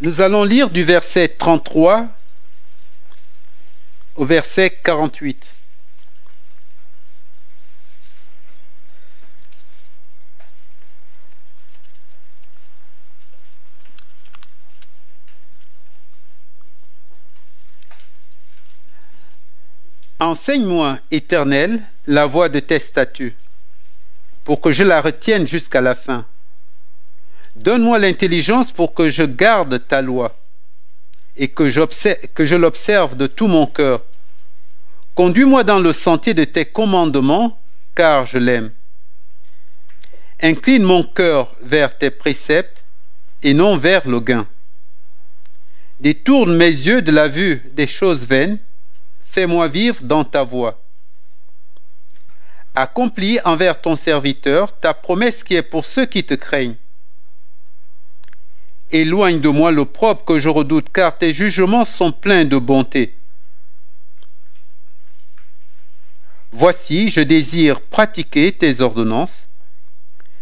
Nous allons lire du verset 33 au verset 48. Enseigne-moi, Éternel, la voie de tes statuts, pour que je la retienne jusqu'à la fin. Donne-moi l'intelligence pour que je garde ta loi et que je l'observe de tout mon cœur. Conduis-moi dans le sentier de tes commandements, car je l'aime. Incline mon cœur vers tes préceptes et non vers le gain. Détourne mes yeux de la vue des choses vaines. Fais-moi vivre dans ta voie. Accomplis envers ton serviteur ta promesse qui est pour ceux qui te craignent. Éloigne de moi l'opprobre que je redoute, car tes jugements sont pleins de bonté. Voici, je désire pratiquer tes ordonnances.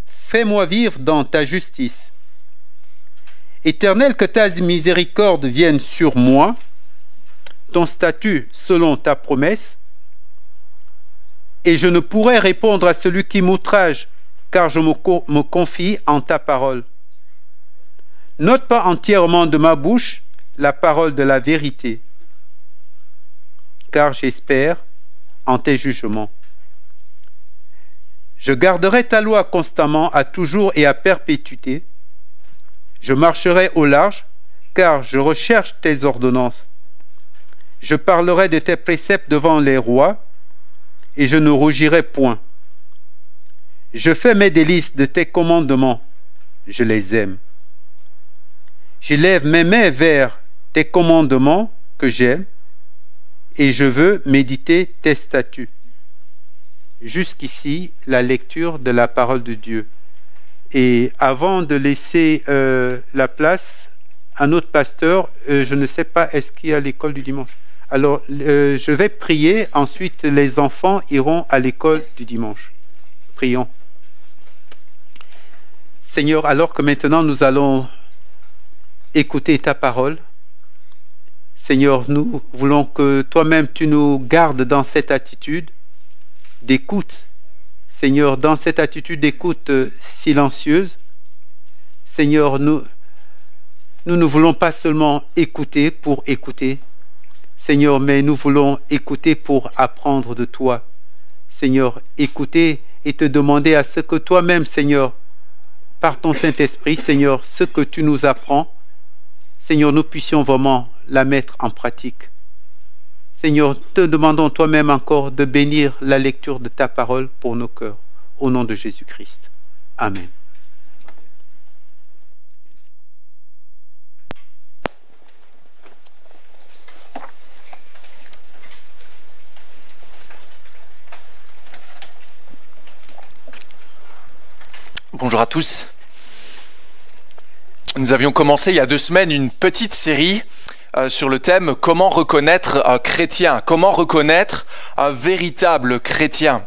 Fais-moi vivre dans ta justice. Éternel, que ta miséricorde vienne sur moi, ton statut selon ta promesse, et je ne pourrai répondre à celui qui m'outrage, car je me confie en ta parole. N'ôte pas entièrement de ma bouche la parole de la vérité, car j'espère en tes jugements. Je garderai ta loi constamment, à toujours et à perpétuité. Je marcherai au large, car je recherche tes ordonnances. Je parlerai de tes préceptes devant les rois, et je ne rougirai point. Je fais mes délices de tes commandements, je les aime. J'élève mes mains vers tes commandements que j'aime, et je veux méditer tes statuts. Jusqu'ici, la lecture de la parole de Dieu. Et avant de laisser la place à notre pasteur, je ne sais pas, est-ce qu'il y a l'école du dimanche? Alors, je vais prier, ensuite les enfants iront à l'école du dimanche. Prions. Seigneur, alors que maintenant nous allons écouter ta parole, Seigneur, nous voulons que toi-même tu nous gardes dans cette attitude d'écoute. Seigneur, dans cette attitude d'écoute silencieuse, Seigneur, nous ne voulons pas seulement écouter pour écouter, Seigneur, mais nous voulons écouter pour apprendre de toi. Seigneur, écouter et te demander à ce que toi-même, Seigneur, par ton Saint-Esprit, Seigneur, ce que tu nous apprends, Seigneur, nous puissions vraiment la mettre en pratique. Seigneur, te demandons toi-même encore de bénir la lecture de ta parole pour nos cœurs. Au nom de Jésus-Christ. Amen. Bonjour à tous. Nous avions commencé il y a 2 semaines une petite série sur le thème « Comment reconnaître un chrétien ?» Comment reconnaître un véritable chrétien?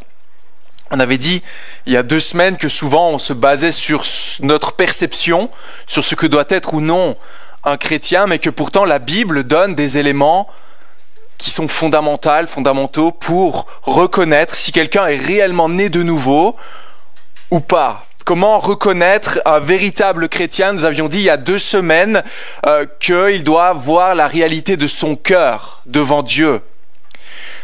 On avait dit il y a 2 semaines que souvent on se basait sur notre perception, sur ce que doit être ou non un chrétien, mais que pourtant la Bible donne des éléments qui sont fondamentaux pour reconnaître si quelqu'un est réellement né de nouveau ou pas. Comment reconnaître un véritable chrétien? Nous avions dit il y a 2 semaines qu'il doit voir la réalité de son cœur devant Dieu.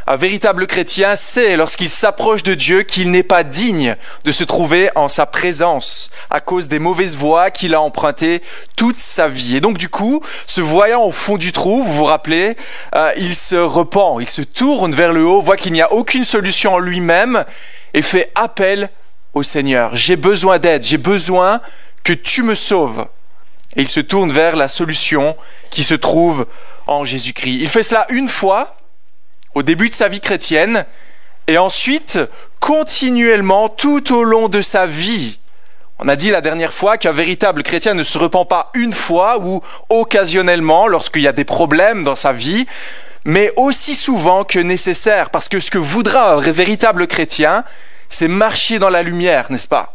Un véritable chrétien sait, lorsqu'il s'approche de Dieu, qu'il n'est pas digne de se trouver en sa présence à cause des mauvaises voies qu'il a empruntées toute sa vie. Et donc du coup, se voyant au fond du trou, vous vous rappelez, il se repent, il se tourne vers le haut, voit qu'il n'y a aucune solution en lui-même et fait appel au Seigneur. J'ai besoin d'aide, j'ai besoin que tu me sauves. Et il se tourne vers la solution qui se trouve en Jésus-Christ. Il fait cela une fois, au début de sa vie chrétienne, et ensuite, continuellement, tout au long de sa vie. On a dit la dernière fois qu'un véritable chrétien ne se repent pas une fois ou occasionnellement lorsqu'il y a des problèmes dans sa vie, mais aussi souvent que nécessaire, parce que ce que voudra un véritable chrétien, c'est marcher dans la lumière, n'est-ce pas?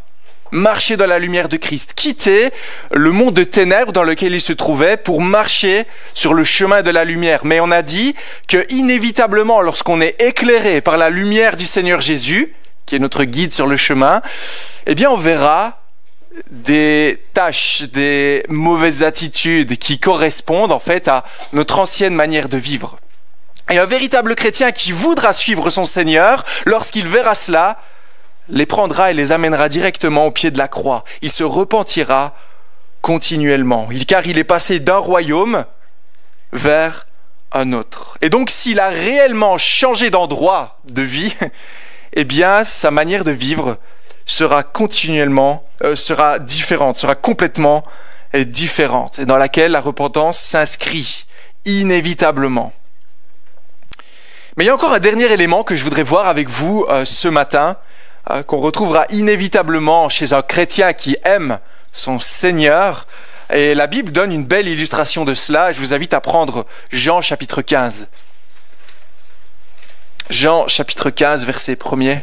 marcher dans la lumière de Christ, quitter le monde de ténèbres dans lequel il se trouvait pour marcher sur le chemin de la lumière. Mais on a dit que inévitablement, lorsqu'on est éclairé par la lumière du Seigneur Jésus, qui est notre guide sur le chemin, eh bien on verra des tâches, des mauvaises attitudes qui correspondent en fait à notre ancienne manière de vivre. Et un véritable chrétien qui voudra suivre son Seigneur, lorsqu'il verra cela, les prendra et les amènera directement au pied de la croix. Il se repentira continuellement, car il est passé d'un royaume vers un autre. Et donc s'il a réellement changé d'endroit de vie, eh bien sa manière de vivre sera sera différente, sera complètement différente, et dans laquelle la repentance s'inscrit inévitablement. Mais il y a encore un dernier élément que je voudrais voir avec vous ce matin, qu'on retrouvera inévitablement chez un chrétien qui aime son Seigneur. Et la Bible donne une belle illustration de cela. Je vous invite à prendre Jean chapitre 15. Jean chapitre 15, verset 1er.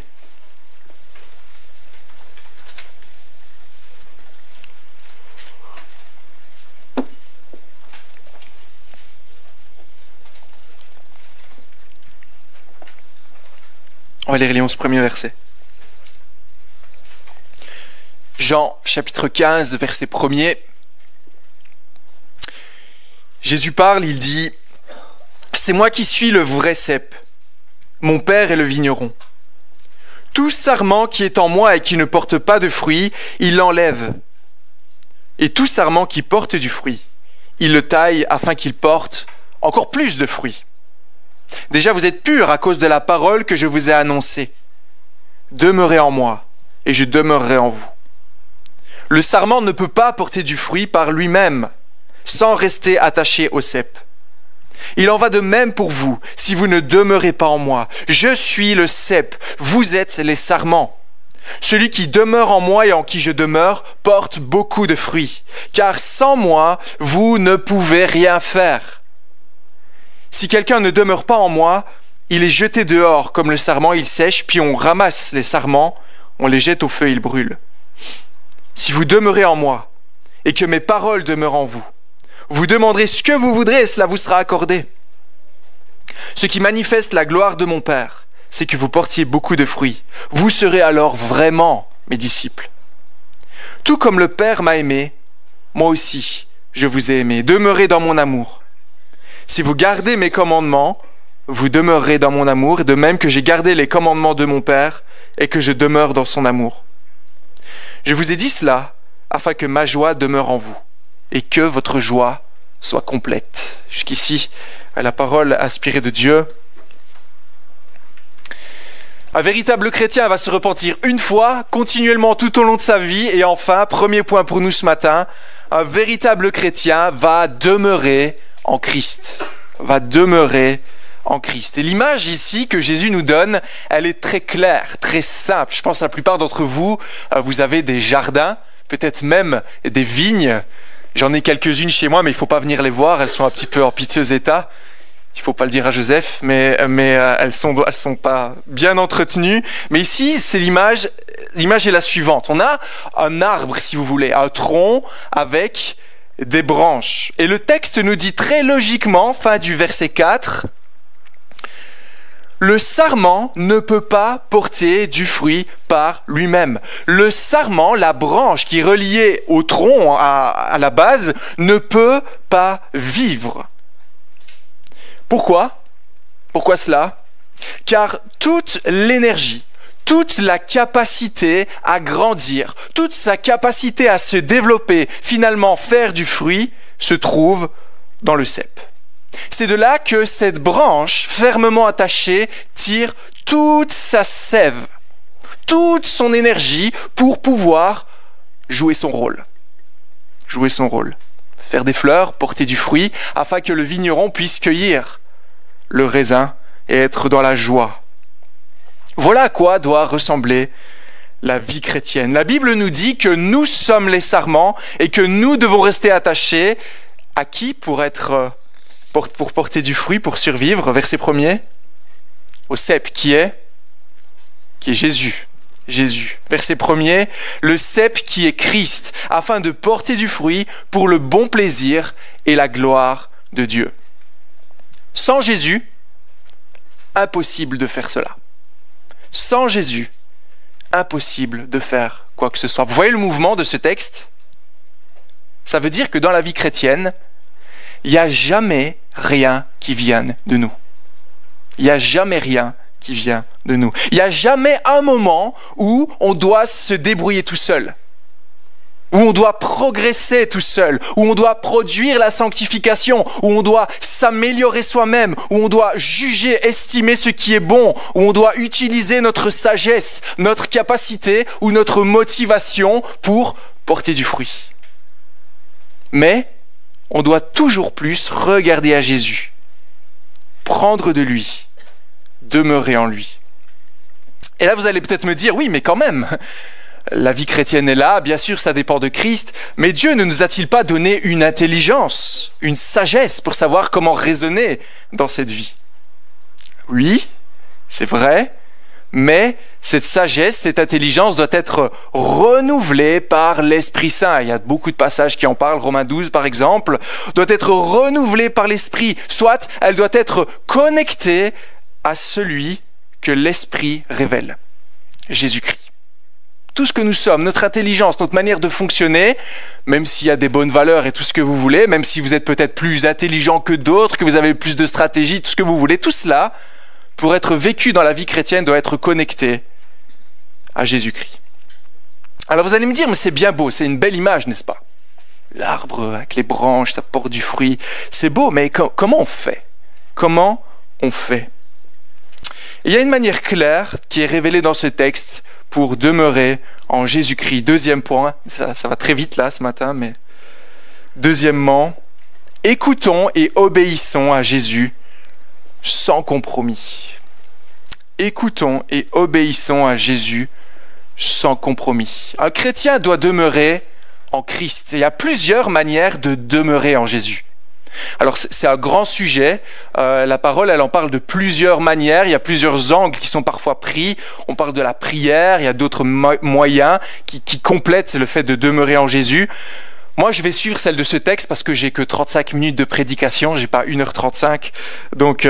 On va lire les 11 premiers versets. Jean chapitre 15, verset 1er. Jésus parle, il dit « C'est moi qui suis le vrai cep. Mon Père est le vigneron. Tout sarment qui est en moi et qui ne porte pas de fruit, il l'enlève. Et tout sarment qui porte du fruit, il le taille afin qu'il porte encore plus de fruits. Déjà vous êtes purs à cause de la parole que je vous ai annoncée. Demeurez en moi, et je demeurerai en vous. Le sarment ne peut pas porter du fruit par lui-même, sans rester attaché au cep. Il en va de même pour vous, si vous ne demeurez pas en moi. Je suis le cep, vous êtes les sarments. Celui qui demeure en moi et en qui je demeure porte beaucoup de fruits, car sans moi, vous ne pouvez rien faire. Si quelqu'un ne demeure pas en moi, il est jeté dehors comme le sarment, il sèche, puis on ramasse les sarments, on les jette au feu, ils brûlent. Si vous demeurez en moi, et que mes paroles demeurent en vous, vous demanderez ce que vous voudrez et cela vous sera accordé. Ce qui manifeste la gloire de mon Père, c'est que vous portiez beaucoup de fruits. Vous serez alors vraiment mes disciples. Tout comme le Père m'a aimé, moi aussi, je vous ai aimé. Demeurez dans mon amour. Si vous gardez mes commandements, vous demeurerez dans mon amour, de même que j'ai gardé les commandements de mon Père et que je demeure dans son amour. Je vous ai dit cela afin que ma joie demeure en vous et que votre joie soit complète. Jusqu'ici, la parole inspirée de Dieu. Un véritable chrétien va se repentir une fois, continuellement tout au long de sa vie. Et enfin, premier point pour nous ce matin, un véritable chrétien va demeurer en Christ. Va demeurer en Christ. Et l'image ici que Jésus nous donne, elle est très claire, très simple. Je pense que la plupart d'entre vous, vous avez des jardins, peut-être même des vignes. J'en ai quelques-unes chez moi, mais il ne faut pas venir les voir. Elles sont un petit peu en piteux état. Il ne faut pas le dire à Joseph, mais elles sont pas bien entretenues. Mais ici, c'est l'image est la suivante. On a un arbre, si vous voulez, un tronc avec des branches. Et le texte nous dit très logiquement, fin du verset 4, le sarment ne peut pas porter du fruit par lui-même. Le sarment, la branche qui est reliée au tronc, à la base, ne peut pas vivre. Pourquoi? Pourquoi cela? Car toute l'énergie, toute la capacité à grandir, toute sa capacité à se développer, finalement faire du fruit, se trouve dans le cep. C'est de là que cette branche, fermement attachée, tire toute sa sève, toute son énergie pour pouvoir jouer son rôle. Jouer son rôle. Faire des fleurs, porter du fruit, afin que le vigneron puisse cueillir le raisin et être dans la joie. Voilà à quoi doit ressembler la vie chrétienne. La Bible nous dit que nous sommes les sarments et que nous devons rester attachés à qui pour porter du fruit, pour survivre. Verset 1er, au cep qui est Jésus. Jésus. Verset 1er, le cep qui est Christ, afin de porter du fruit pour le bon plaisir et la gloire de Dieu. Sans Jésus, impossible de faire cela. Sans Jésus, impossible de faire quoi que ce soit. Vous voyez le mouvement de ce texte? Ça veut dire que dans la vie chrétienne, il n'y a jamais rien qui vienne de nous. Il n'y a jamais rien qui vient de nous. Il n'y a jamais un moment où on doit se débrouiller tout seul, où on doit progresser tout seul, où on doit produire la sanctification, où on doit s'améliorer soi-même, où on doit juger, estimer ce qui est bon, où on doit utiliser notre sagesse, notre capacité ou notre motivation pour porter du fruit. Mais on doit toujours plus regarder à Jésus, prendre de lui, demeurer en lui. Et là, vous allez peut-être me dire, oui, mais quand même, la vie chrétienne est là, bien sûr, ça dépend de Christ, mais Dieu ne nous a-t-il pas donné une intelligence, une sagesse pour savoir comment raisonner dans cette vie? Oui, c'est vrai, mais cette sagesse, cette intelligence doit être renouvelée par l'Esprit Saint. Il y a beaucoup de passages qui en parlent, Romains 12 par exemple, doit être renouvelée par l'Esprit, soit elle doit être connectée à celui que l'Esprit révèle, Jésus-Christ. Tout ce que nous sommes, notre intelligence, notre manière de fonctionner, même s'il y a des bonnes valeurs et tout ce que vous voulez, même si vous êtes peut-être plus intelligent que d'autres, que vous avez plus de stratégie, tout ce que vous voulez, tout cela, pour être vécu dans la vie chrétienne, doit être connecté à Jésus-Christ. Alors vous allez me dire, mais c'est bien beau, c'est une belle image, n'est-ce pas? L'arbre avec les branches, ça porte du fruit, c'est beau, mais comment on fait? Comment on fait? Il y a une manière claire qui est révélée dans ce texte pour demeurer en Jésus-Christ. Deuxième point, ça va très vite là ce matin, mais deuxièmement, écoutons et obéissons à Jésus sans compromis. Écoutons et obéissons à Jésus sans compromis. Un chrétien doit demeurer en Christ. Et il y a plusieurs manières de demeurer en Jésus. Alors c'est un grand sujet, la parole elle en parle de plusieurs manières, il y a plusieurs angles qui sont parfois pris, on parle de la prière, il y a d'autres moyens qui complètent le fait de demeurer en Jésus. Moi je vais suivre celle de ce texte parce que j'ai que 35 minutes de prédication, j'ai pas 1h35, donc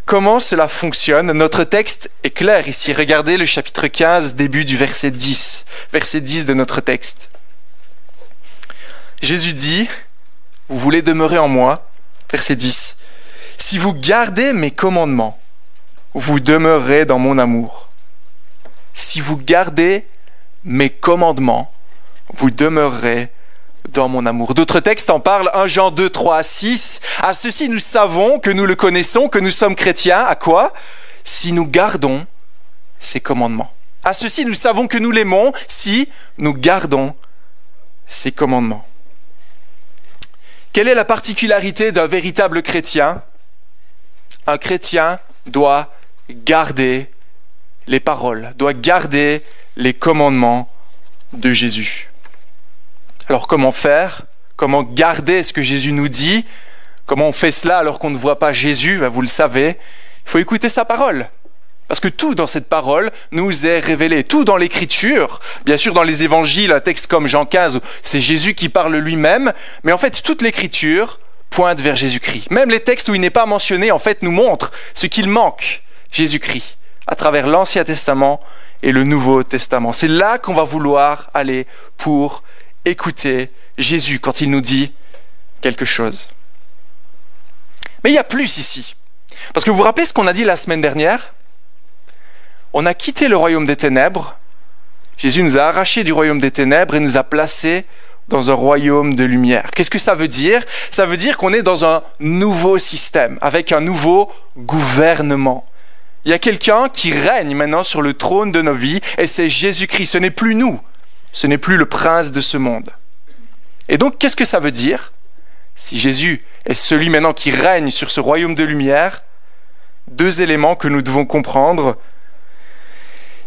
comment cela fonctionne? Notre texte est clair ici, regardez le chapitre 15, début du verset 10 de notre texte. Jésus dit: vous voulez demeurer en moi, verset 10. Si vous gardez mes commandements, vous demeurerez dans mon amour. Si vous gardez mes commandements, vous demeurerez dans mon amour. D'autres textes en parlent, 1 Jean 2, 3 à 6. À ceci, nous savons que nous le connaissons, que nous sommes chrétiens. À quoi? Si nous gardons ses commandements. À ceci, nous savons que nous l'aimons si nous gardons ses commandements. Quelle est la particularité d'un véritable chrétien? Un chrétien doit garder les paroles, doit garder les commandements de Jésus. Alors comment faire? Comment garder ce que Jésus nous dit? Comment on fait cela alors qu'on ne voit pas Jésus? Vous le savez, il faut écouter sa parole. Parce que tout dans cette parole nous est révélé, tout dans l'Écriture, bien sûr dans les évangiles, un texte comme Jean 15, c'est Jésus qui parle lui-même, mais en fait toute l'Écriture pointe vers Jésus-Christ. Même les textes où il n'est pas mentionné, en fait, nous montrent ce qu'il manque, Jésus-Christ, à travers l'Ancien Testament et le Nouveau Testament. C'est là qu'on va vouloir aller pour écouter Jésus quand il nous dit quelque chose. Mais il y a plus ici. Parce que vous vous rappelez ce qu'on a dit la semaine dernière? On a quitté le royaume des ténèbres. Jésus nous a arrachés du royaume des ténèbres et nous a placés dans un royaume de lumière. Qu'est-ce que ça veut dire? Ça veut dire qu'on est dans un nouveau système, avec un nouveau gouvernement. Il y a quelqu'un qui règne maintenant sur le trône de nos vies et c'est Jésus-Christ. Ce n'est plus nous, ce n'est plus le prince de ce monde. Et donc, qu'est-ce que ça veut dire? Si Jésus est celui maintenant qui règne sur ce royaume de lumière, deux éléments que nous devons comprendre.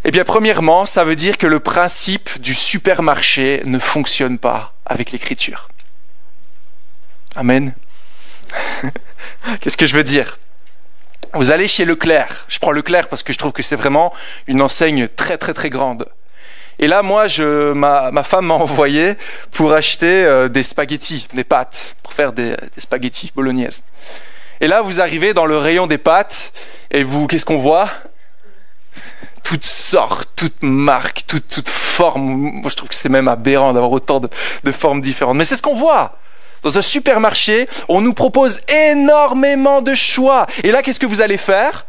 Eh bien, premièrement, ça veut dire que le principe du supermarché ne fonctionne pas avec l'Écriture. Amen. Qu'est-ce que je veux dire? Vous allez chez Leclerc. Je prends Leclerc parce que je trouve que c'est vraiment une enseigne très très très grande. Et là, moi, ma femme m'a envoyé pour acheter des spaghettis, des pâtes, pour faire des spaghettis bolognaises. Et là, vous arrivez dans le rayon des pâtes, et qu'est-ce qu'on voit? Toutes sortes, toutes marques, toutes formes. Moi, je trouve que c'est même aberrant d'avoir autant de formes différentes. Mais c'est ce qu'on voit. Dans un supermarché, on nous propose énormément de choix. Et là, qu'est-ce que vous allez faire?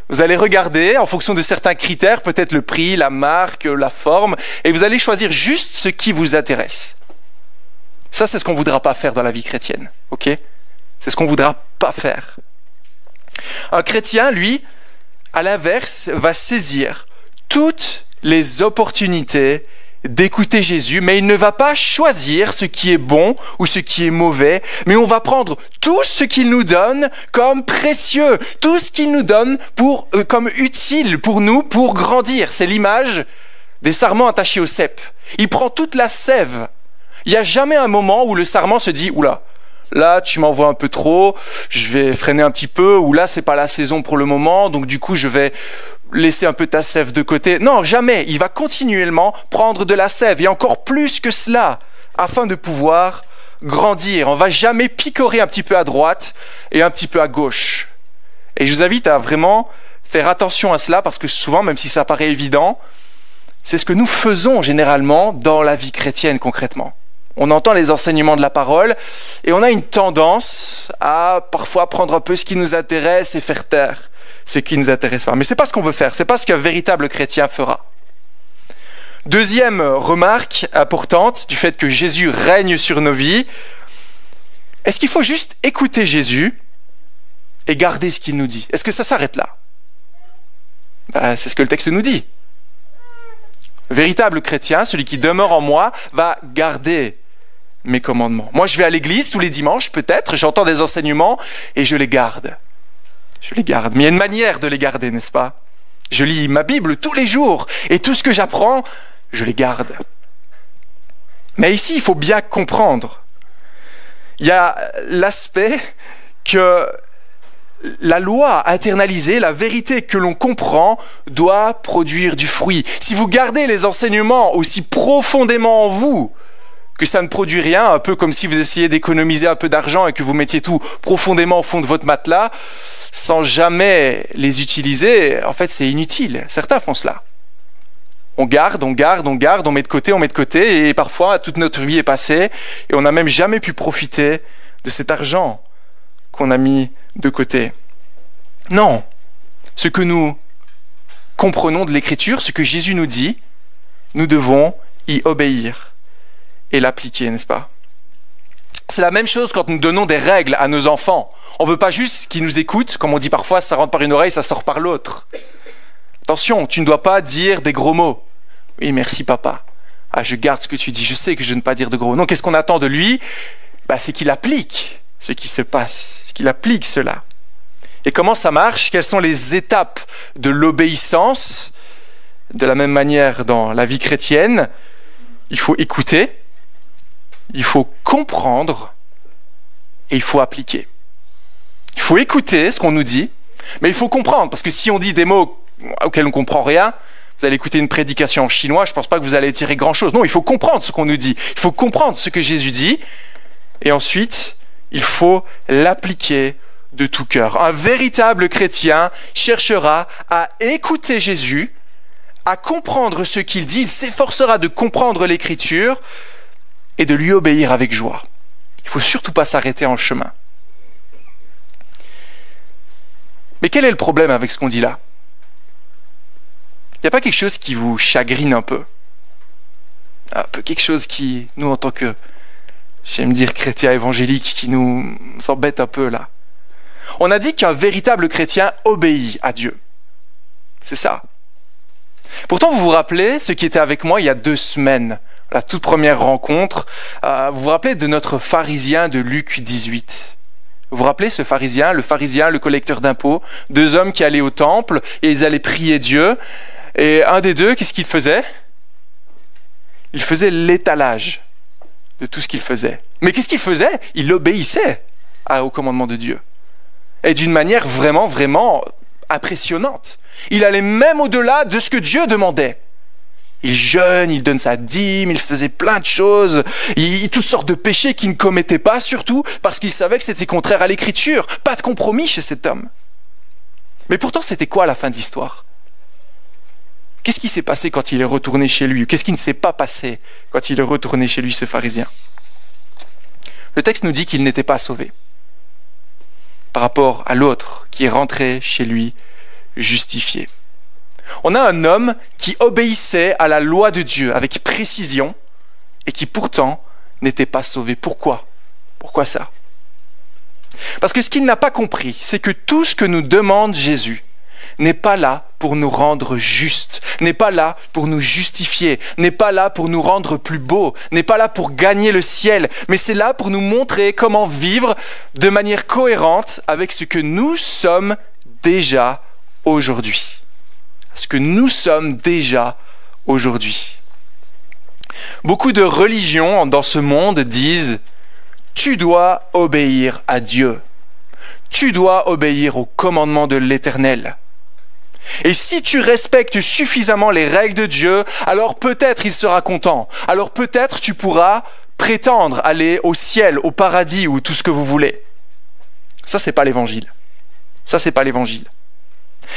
Vous allez regarder, en fonction de certains critères, peut-être le prix, la marque, la forme, et vous allez choisir juste ce qui vous intéresse. Ça, c'est ce qu'on ne voudra pas faire dans la vie chrétienne. Ok? C'est ce qu'on ne voudra pas faire. Un chrétien, lui, à l'inverse, va saisir toutes les opportunités d'écouter Jésus, mais il ne va pas choisir ce qui est bon ou ce qui est mauvais, mais on va prendre tout ce qu'il nous donne comme précieux, tout ce qu'il nous donne comme utile pour nous, pour grandir. C'est l'image des sarments attachés au cep. Il prend toute la sève. Il n'y a jamais un moment où le sarment se dit « Oula, là, tu m'envoies un peu trop, je vais freiner un petit peu, ou là, c'est pas la saison pour le moment, donc du coup, je vais laisser un peu ta sève de côté. » Non, jamais. Il va continuellement prendre de la sève, et encore plus que cela, afin de pouvoir grandir. On va jamais picorer un petit peu à droite et un petit peu à gauche. Et je vous invite à vraiment faire attention à cela, parce que souvent, même si ça paraît évident, c'est ce que nous faisons généralement dans la vie chrétienne concrètement. On entend les enseignements de la parole et on a une tendance à parfois prendre un peu ce qui nous intéresse et faire taire ce qui ne nous intéresse pas. Mais ce n'est pas ce qu'on veut faire, ce n'est pas ce qu'un véritable chrétien fera. Deuxième remarque importante du fait que Jésus règne sur nos vies, est-ce qu'il faut juste écouter Jésus et garder ce qu'il nous dit? Est-ce que ça s'arrête là? C'est ce que le texte nous dit. Le véritable chrétien, celui qui demeure en moi, va garder mes commandements. Moi, je vais à l'église tous les dimanches, peut-être, j'entends des enseignements et je les garde. Je les garde. Mais il y a une manière de les garder, n'est-ce pas? Je lis ma Bible tous les jours et tout ce que j'apprends, je les garde. Mais ici, il faut bien comprendre. Il y a l'aspect que la loi internalisée, la vérité que l'on comprend, doit produire du fruit. Si vous gardez les enseignements aussi profondément en vous que ça ne produit rien, un peu comme si vous essayiez d'économiser un peu d'argent et que vous mettiez tout profondément au fond de votre matelas, sans jamais les utiliser, en fait c'est inutile. Certains font cela. On garde, on met de côté, et parfois toute notre vie est passée, et on n'a même jamais pu profiter de cet argent qu'on a mis de côté. Non, ce que nous comprenons de l'Écriture, ce que Jésus nous dit, nous devons y obéir et l'appliquer, n'est-ce pas? C'est la même chose quand nous donnons des règles à nos enfants. On ne veut pas juste qu'ils nous écoutent, comme on dit parfois, ça rentre par une oreille, ça sort par l'autre. Attention, tu ne dois pas dire des gros mots. Oui, merci papa. Ah, je garde ce que tu dis, je sais que je ne dois pas dire de gros mots. Non, qu'est-ce qu'on attend de lui? C'est qu'il applique ce qui se passe, qu'il applique cela. Et comment ça marche? Quelles sont les étapes de l'obéissance? De la même manière dans la vie chrétienne, il faut écouter, il faut comprendre et il faut appliquer. Il faut écouter ce qu'on nous dit, mais il faut comprendre, parce que si on dit des mots auxquels on ne comprend rien, vous allez écouter une prédication en chinois, je ne pense pas que vous allez tirer grand-chose. Non, il faut comprendre ce qu'on nous dit, il faut comprendre ce que Jésus dit, et ensuite, il faut l'appliquer de tout cœur. Un véritable chrétien cherchera à écouter Jésus, à comprendre ce qu'il dit, il s'efforcera de comprendre l'Écriture et de lui obéir avec joie. Il ne faut surtout pas s'arrêter en chemin. Mais quel est le problème avec ce qu'on dit là? Il n'y a pas quelque chose qui vous chagrine un peu? Un peu quelque chose qui, nous en tant que, j'aime dire chrétiens évangéliques, qui nous embête un peu là. On a dit qu'un véritable chrétien obéit à Dieu. C'est ça. Pourtant, vous vous rappelez, ceux qui étaient avec moi il y a 2 semaines, la toute première rencontre, vous vous rappelez de notre pharisien de Luc 18. Vous vous rappelez ce pharisien, le collecteur d'impôts, 2 hommes qui allaient au temple et ils allaient prier Dieu. Et un des deux, qu'est-ce qu'il faisait? Il faisait l'étalage de tout ce qu'il faisait. Mais qu'est-ce qu'il faisait? Il obéissait au commandement de Dieu. Et d'une manière vraiment, vraiment impressionnante. Il allait même au-delà de ce que Dieu demandait. Il jeûne, il donne sa dîme, il faisait plein de choses, toutes sortes de péchés qu'il ne commettait pas, surtout parce qu'il savait que c'était contraire à l'Écriture. Pas de compromis chez cet homme. Mais pourtant, c'était quoi la fin de l'histoire? Qu'est-ce qui s'est passé quand il est retourné chez lui? Qu'est-ce qui ne s'est pas passé quand il est retourné chez lui, ce pharisien? Le texte nous dit qu'il n'était pas sauvé par rapport à l'autre qui est rentré chez lui justifié. On a un homme qui obéissait à la loi de Dieu avec précision et qui pourtant n'était pas sauvé. Pourquoi? Pourquoi ça? Parce que ce qu'il n'a pas compris, c'est que tout ce que nous demande Jésus n'est pas là pour nous rendre justes, n'est pas là pour nous justifier, n'est pas là pour nous rendre plus beaux, n'est pas là pour gagner le ciel, mais c'est là pour nous montrer comment vivre de manière cohérente avec ce que nous sommes déjà aujourd'hui. Ce que nous sommes déjà aujourd'hui. Beaucoup de religions dans ce monde disent « Tu dois obéir à Dieu. Tu dois obéir aux commandements de l'Éternel. Et si tu respectes suffisamment les règles de Dieu, alors peut-être il sera content. Alors peut-être tu pourras prétendre aller au ciel, au paradis ou tout ce que vous voulez. » Ça, c'est pas l'évangile. Ça, c'est pas l'évangile.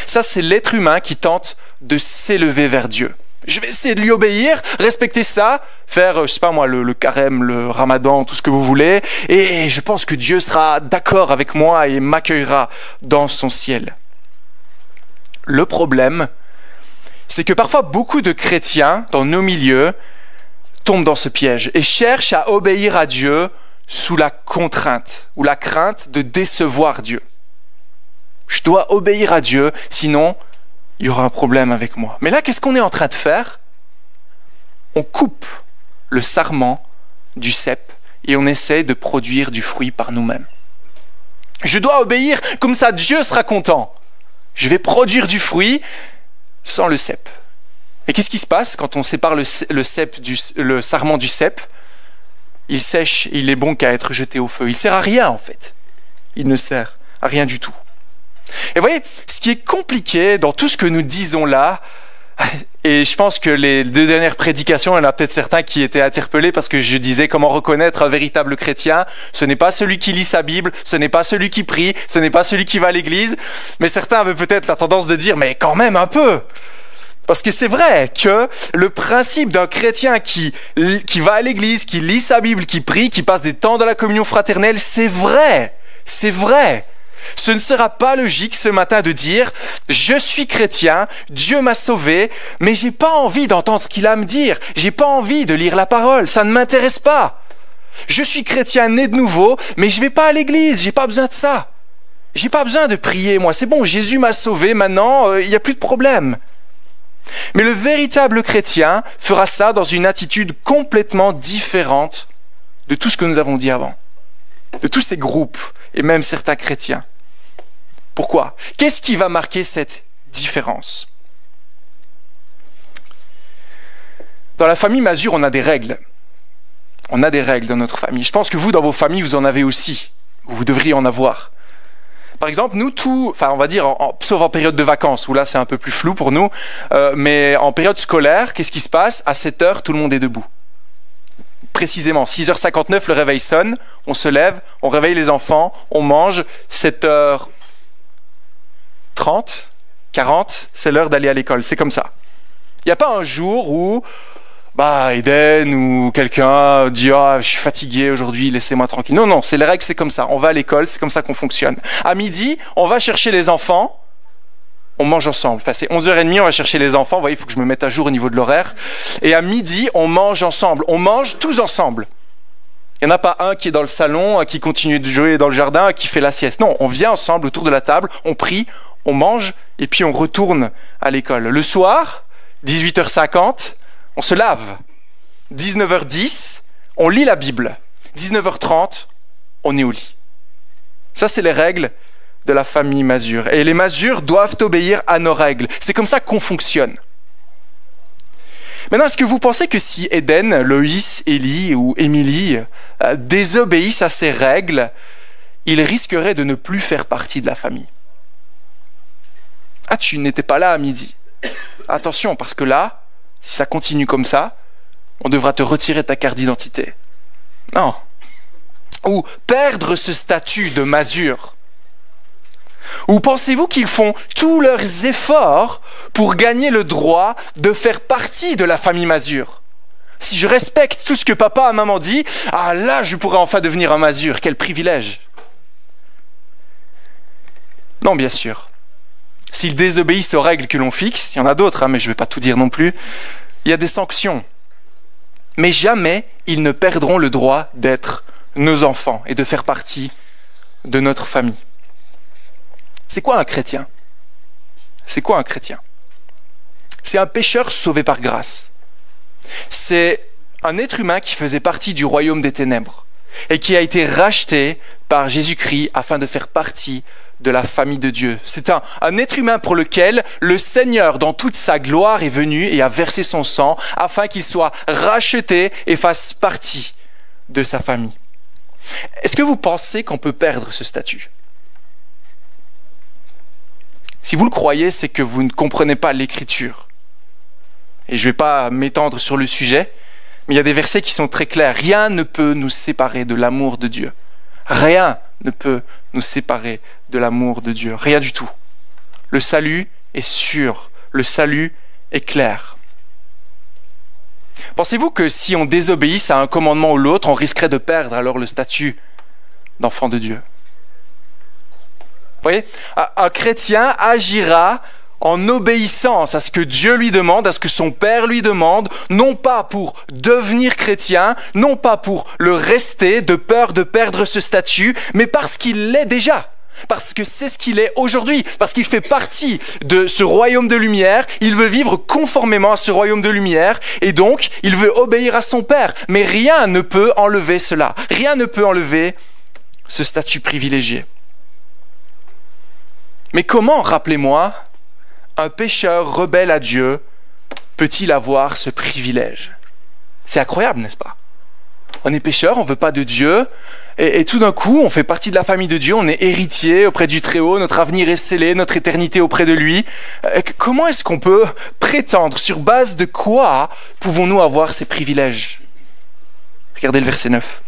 Ça, c'est l'être humain qui tente de s'élever vers Dieu. Je vais essayer de lui obéir, respecter ça, faire, je sais pas moi, le carême, le ramadan, tout ce que vous voulez, et je pense que Dieu sera d'accord avec moi et m'accueillera dans son ciel. Le problème, c'est que parfois beaucoup de chrétiens dans nos milieux tombent dans ce piège et cherchent à obéir à Dieu sous la contrainte ou la crainte de décevoir Dieu. Je dois obéir à Dieu, sinon il y aura un problème avec moi. Mais là, qu'est-ce qu'on est en train de faire? On coupe le sarment du cep et on essaie de produire du fruit par nous-mêmes. Je dois obéir, comme ça Dieu sera content. Je vais produire du fruit sans le cep. Et qu'est-ce qui se passe quand on sépare le sarment du cep? Il sèche, il est bon qu'à être jeté au feu. Il ne sert à rien en fait. Il ne sert à rien du tout. Et vous voyez, ce qui est compliqué dans tout ce que nous disons là, et je pense que les 2 dernières prédications, il y en a peut-être certains qui étaient interpellés parce que je disais comment reconnaître un véritable chrétien. Ce n'est pas celui qui lit sa Bible, ce n'est pas celui qui prie, ce n'est pas celui qui va à l'église. Mais certains avaient peut-être la tendance de dire, mais quand même un peu. Parce que c'est vrai que le principe d'un chrétien qui va à l'église, qui lit sa Bible, qui prie, qui passe des temps dans la communion fraternelle, c'est vrai. C'est vrai. Ce ne sera pas logique ce matin de dire « Je suis chrétien, Dieu m'a sauvé, mais j'ai pas envie d'entendre ce qu'il a à me dire. J'ai pas envie de lire la parole, ça ne m'intéresse pas. Je suis chrétien né de nouveau, mais je vais pas à l'église, j'ai pas besoin de ça. J'ai pas besoin de prier, moi, c'est bon, Jésus m'a sauvé, maintenant, il n'y a plus de problème. » Mais le véritable chrétien fera ça dans une attitude complètement différente de tout ce que nous avons dit avant, de tous ces groupes et même certains chrétiens. Pourquoi? Qu'est-ce qui va marquer cette différence? Dans la famille Mazur, on a des règles. On a des règles dans notre famille. Je pense que vous, dans vos familles, vous en avez aussi. Vous devriez en avoir. Par exemple, nous, on va dire, sauf en période de vacances, où là, c'est un peu plus flou pour nous, mais en période scolaire, qu'est-ce qui se passe? À 7h, tout le monde est debout. Précisément, 6h59, le réveil sonne, on se lève, on réveille les enfants, on mange, 7h30, 40, c'est l'heure d'aller à l'école, c'est comme ça. Il n'y a pas un jour où Eden ou quelqu'un dit « Ah, je suis fatigué aujourd'hui, laissez-moi tranquille ». Non, c'est les règles, c'est comme ça. On va à l'école, c'est comme ça qu'on fonctionne. À midi, on va chercher les enfants, on mange ensemble. Enfin, c'est 11h30, on va chercher les enfants. Vous voyez, il faut que je me mette à jour au niveau de l'horaire. Et à midi, on mange ensemble. On mange tous ensemble. Il n'y en a pas un qui est dans le salon, qui continue de jouer dans le jardin, qui fait la sieste. Non, on vient ensemble autour de la table, on prie, on mange, et puis on retourne à l'école. Le soir, 18h50, on se lave. 19h10, on lit la Bible. 19h30, on est au lit. Ça, c'est les règles de la famille Mazur. Et les Mazur doivent obéir à nos règles. C'est comme ça qu'on fonctionne. Maintenant, est-ce que vous pensez que si Eden, Loïs, Élie ou Émilie désobéissent à ces règles, ils risqueraient de ne plus faire partie de la famille? Ah, tu n'étais pas là à midi. Attention, parce que là, si ça continue comme ça, on devra te retirer ta carte d'identité. Non. Ou perdre ce statut de masure. Ou pensez-vous qu'ils font tous leurs efforts pour gagner le droit de faire partie de la famille masure? Si je respecte tout ce que papa et maman dit, ah là, je pourrais enfin devenir un masure. Quel privilège! Non, bien sûr. S'ils désobéissent aux règles que l'on fixe, il y en a d'autres, mais je ne vais pas tout dire non plus, il y a des sanctions. Mais jamais ils ne perdront le droit d'être nos enfants et de faire partie de notre famille. C'est quoi un chrétien? C'est quoi un chrétien? C'est un pécheur sauvé par grâce. C'est un être humain qui faisait partie du royaume des ténèbres et qui a été racheté par Jésus-Christ afin de faire partie de la famille de Dieu. C'est un être humain pour lequel le Seigneur, dans toute sa gloire, est venu et a versé son sang afin qu'il soit racheté et fasse partie de sa famille. Est-ce que vous pensez qu'on peut perdre ce statut? Si vous le croyez, c'est que vous ne comprenez pas l'Écriture. Et je ne vais pas m'étendre sur le sujet, mais il y a des versets qui sont très clairs. Rien ne peut nous séparer de l'amour de Dieu. Rien ne peut nous séparer de l'amour de Dieu. Rien du tout. Le salut est sûr. Le salut est clair. Pensez-vous que si on désobéisse à un commandement ou l'autre, on risquerait de perdre alors le statut d'enfant de Dieu? Vous voyez, un chrétien agira en obéissance à ce que Dieu lui demande, à ce que son Père lui demande, non pas pour devenir chrétien, non pas pour le rester de peur de perdre ce statut, mais parce qu'il l'est déjà. Parce que c'est ce qu'il est aujourd'hui, parce qu'il fait partie de ce royaume de lumière, il veut vivre conformément à ce royaume de lumière, et donc il veut obéir à son Père. Mais rien ne peut enlever cela, rien ne peut enlever ce statut privilégié. Mais comment, rappelez-moi, un pécheur rebelle à Dieu peut-il avoir ce privilège? C'est incroyable, n'est-ce pas? On est pécheur, on ne veut pas de Dieu, et tout d'un coup, on fait partie de la famille de Dieu, on est héritier auprès du Très-Haut, notre avenir est scellé, notre éternité auprès de lui. Comment est-ce qu'on peut prétendre, sur base de quoi pouvons-nous avoir ces privilèges? Regardez le verset 9.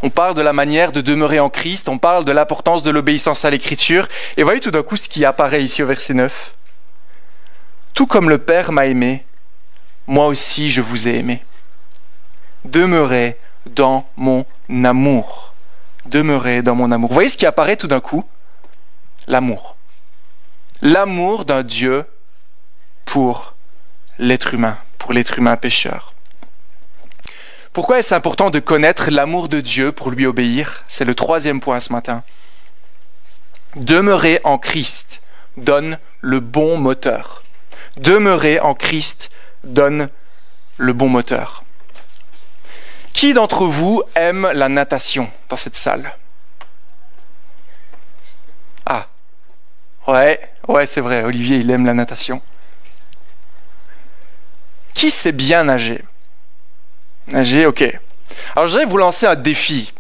On parle de la manière de demeurer en Christ, on parle de l'importance de l'obéissance à l'Écriture. Et voyez tout d'un coup ce qui apparaît ici au verset 9. Tout comme le Père m'a aimé, moi aussi je vous ai aimé. Demeurez dans mon amour. Demeurez dans mon amour. Vous voyez ce qui apparaît tout d'un coup? L'amour. L'amour d'un Dieu pour l'être humain pécheur. Pourquoi est-ce important de connaître l'amour de Dieu pour lui obéir? C'est le troisième point ce matin. Demeurer en Christ donne le bon moteur. Demeurer en Christ donne le bon moteur. Qui d'entre vous aime la natation dans cette salle? Ah, ouais, c'est vrai, Olivier, il aime la natation. Qui sait bien nager? Nager, ok. Alors je voudrais vous lancer un défi.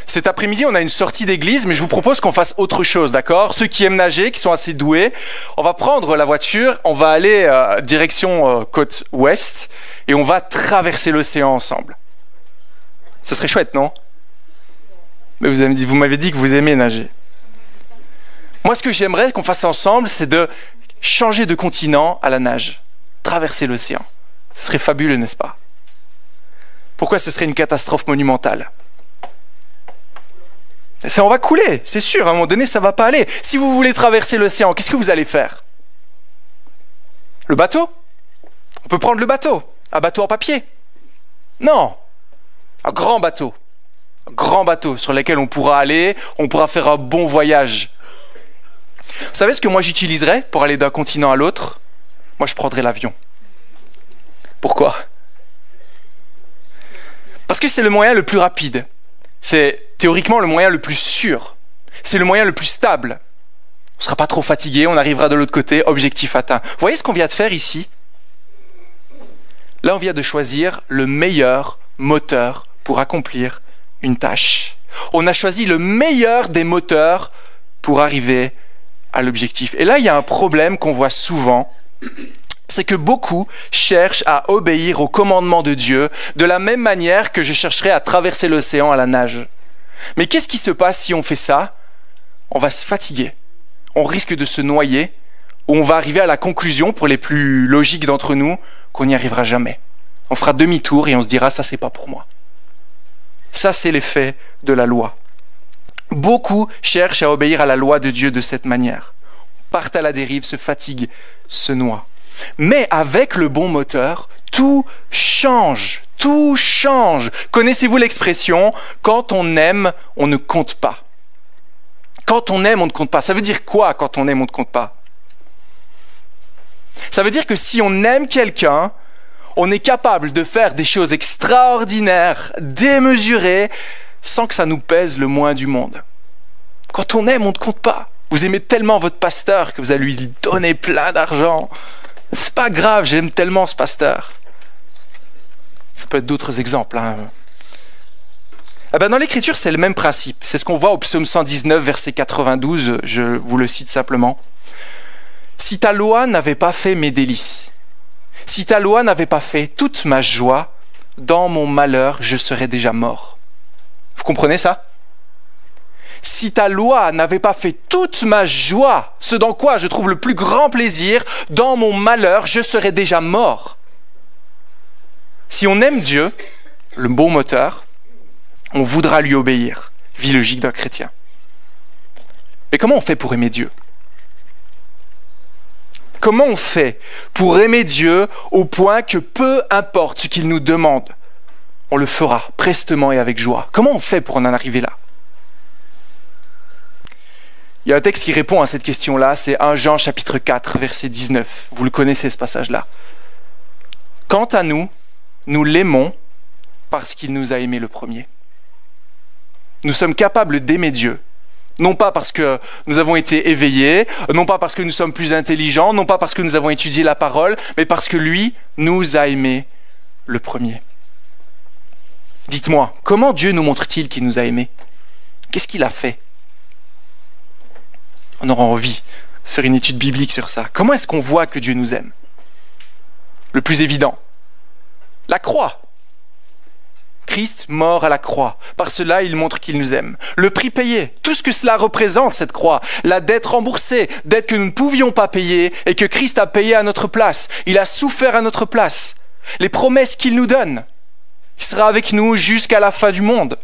Cet après-midi, on a une sortie d'église, mais je vous propose qu'on fasse autre chose, d'accord? Ceux qui aiment nager, qui sont assez doués, on va prendre la voiture, on va aller direction côte ouest, et on va traverser l'océan ensemble. Ce serait chouette, non? Mais vous m'avez dit que vous aimez nager. Moi, ce que j'aimerais qu'on fasse ensemble, c'est de changer de continent à la nage. Traverser l'océan. Ce serait fabuleux, n'est-ce pas? Pourquoi ce serait une catastrophe monumentale? On va couler, c'est sûr, à un moment donné, ça ne va pas aller. Si vous voulez traverser l'océan, qu'est-ce que vous allez faire? Le bateau? On peut prendre le bateau. Un bateau en papier? Non. Un grand bateau. Un grand bateau sur lequel on pourra aller, on pourra faire un bon voyage. Vous savez ce que moi j'utiliserais pour aller d'un continent à l'autre? Moi, je prendrais l'avion. Pourquoi? Parce que c'est le moyen le plus rapide. C'est théoriquement le moyen le plus sûr. C'est le moyen le plus stable. On ne sera pas trop fatigué, on arrivera de l'autre côté, objectif atteint. Vous voyez ce qu'on vient de faire ici? Là, on vient de choisir le meilleur moteur pour accomplir une tâche. On a choisi le meilleur des moteurs pour arriver à l'objectif. Et là, il y a un problème qu'on voit souvent, c'est que beaucoup cherchent à obéir au commandement de Dieu de la même manière que je chercherais à traverser l'océan à la nage. Mais qu'est-ce qui se passe si on fait ça? On va se fatiguer, on risque de se noyer, ou on va arriver à la conclusion, pour les plus logiques d'entre nous, qu'on n'y arrivera jamais. On fera demi-tour et on se dira, ça c'est pas pour moi. Ça c'est l'effet de la loi. Beaucoup cherchent à obéir à la loi de Dieu de cette manière. Partent à la dérive, se fatiguent, se noient. Mais avec le bon moteur, tout change, tout change. Connaissez-vous l'expression « quand on aime, on ne compte pas ». Quand on aime, on ne compte pas. Ça veut dire quoi quand on aime, on ne compte pas? Ça veut dire que si on aime quelqu'un, on est capable de faire des choses extraordinaires, démesurées, sans que ça nous pèse le moins du monde. Quand on aime, on ne compte pas. Vous aimez tellement votre pasteur que vous allez lui donner plein d'argent. C'est pas grave, j'aime tellement ce pasteur. Ça peut être d'autres exemples. Dans l'Écriture, c'est le même principe. C'est ce qu'on voit au psaume 119, verset 92. Je vous le cite simplement. « Si ta loi n'avait pas fait mes délices, si ta loi n'avait pas fait toute ma joie, dans mon malheur, je serais déjà mort. » Vous comprenez ça? Si ta loi n'avait pas fait toute ma joie, ce dans quoi je trouve le plus grand plaisir, dans mon malheur, je serais déjà mort. Si on aime Dieu, le bon moteur, on voudra lui obéir. Vie logique d'un chrétien. Mais comment on fait pour aimer Dieu? Comment on fait pour aimer Dieu au point que peu importe ce qu'il nous demande, on le fera prestement et avec joie? Comment on fait pour en arriver là? Il y a un texte qui répond à cette question-là, c'est 1 Jean chapitre 4, verset 19. Vous le connaissez ce passage-là. « Quant à nous, nous l'aimons parce qu'il nous a aimés le premier. » Nous sommes capables d'aimer Dieu, non pas parce que nous avons été éveillés, non pas parce que nous sommes plus intelligents, non pas parce que nous avons étudié la parole, mais parce que lui nous a aimés le premier. Dites-moi, comment Dieu nous montre-t-il qu'il nous a aimés? Qu'est-ce qu'il a fait? On aura envie de faire une étude biblique sur ça. Comment est-ce qu'on voit que Dieu nous aime? Le plus évident, la croix. Christ mort à la croix. Par cela, il montre qu'il nous aime. Le prix payé, tout ce que cela représente, cette croix. La dette remboursée, dette que nous ne pouvions pas payer et que Christ a payé à notre place. Il a souffert à notre place. Les promesses qu'il nous donne. Il sera avec nous jusqu'à la fin du monde.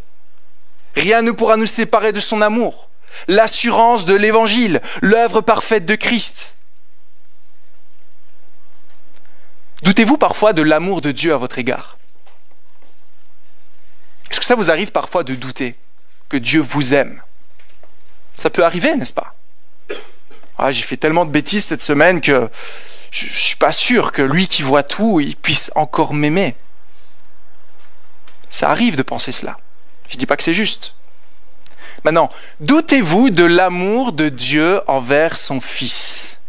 Rien ne pourra nous séparer de son amour. L'assurance de l'évangile, l'œuvre parfaite de Christ. Doutez-vous parfois de l'amour de Dieu à votre égard? Est-ce que ça vous arrive parfois de douter que Dieu vous aime? Ça peut arriver, n'est-ce pas? J'ai fait tellement de bêtises cette semaine que je ne suis pas sûr que lui qui voit tout, il puisse encore m'aimer. Ça arrive de penser cela. Je ne dis pas que c'est juste. Maintenant, doutez-vous de l'amour de Dieu envers son Fils?